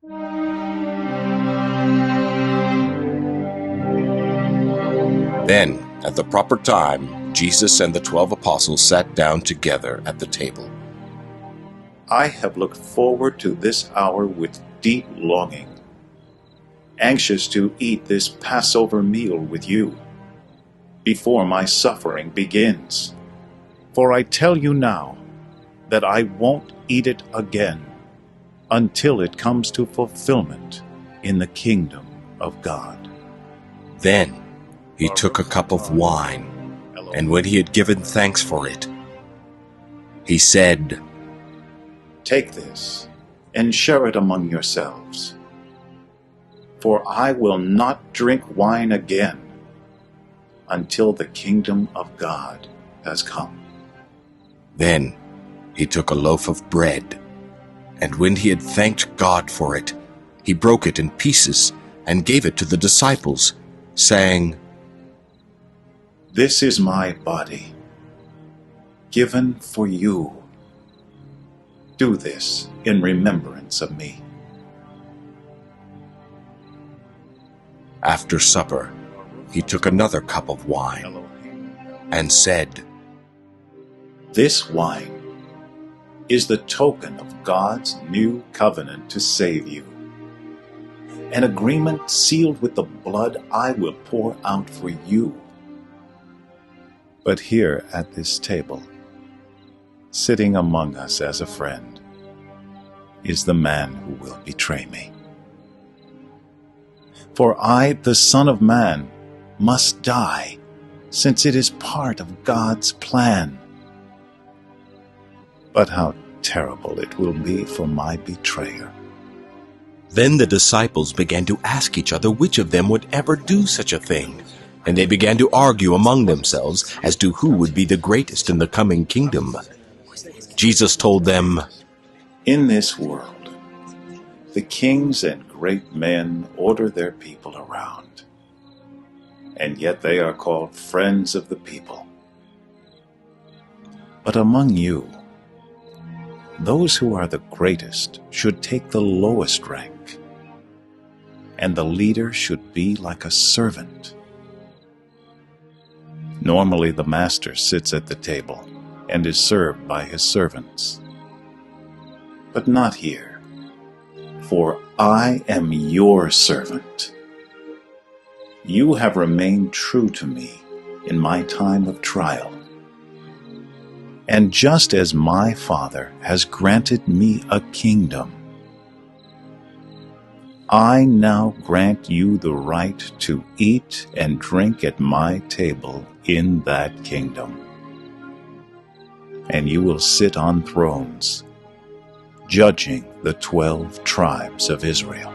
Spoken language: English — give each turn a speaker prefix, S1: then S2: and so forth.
S1: Then, at the proper time, Jesus and the 12 apostles sat down together at the table.
S2: I have looked forward to this hour with deep longing, anxious to eat this Passover meal with you before my suffering begins. For I tell you now that I won't eat it again until it comes to fulfillment in the kingdom of God.
S1: Then he took a cup of wine, and when he had given thanks for it, he said,
S2: "Take this and share it among yourselves. For I will not drink wine again until the kingdom of God has come."
S1: Then he took a loaf of bread, and when he had thanked God for it, he broke it in pieces and gave it to the disciples, saying,
S2: "This is my body, given for you. Do this in remembrance of me."
S1: After supper, he took another cup of wine and said,
S2: "This wine is the token of God's new covenant to save you, an agreement sealed with the blood I will pour out for you." But here at this table, sitting among us as a friend, is the man who will betray me. For I, the Son of Man, must die, since it is part of God's plan. But how terrible it will be for my betrayer.
S1: Then the disciples began to ask each other which of them would ever do such a thing. And they began to argue among themselves as to who would be the greatest in the coming kingdom. Jesus told them,
S2: "In this world, the kings and great men order their people around, and yet they are called friends of the people. But among you, those who are the greatest should take the lowest rank, and the leader should be like a servant. Normally the master sits at the table and is served by his servants. But not here, for I am your servant. You have remained true to me in my time of trial. And just as my Father has granted me a kingdom, I now grant you the right to eat and drink at my table in that kingdom. And you will sit on thrones, judging the 12 tribes of Israel."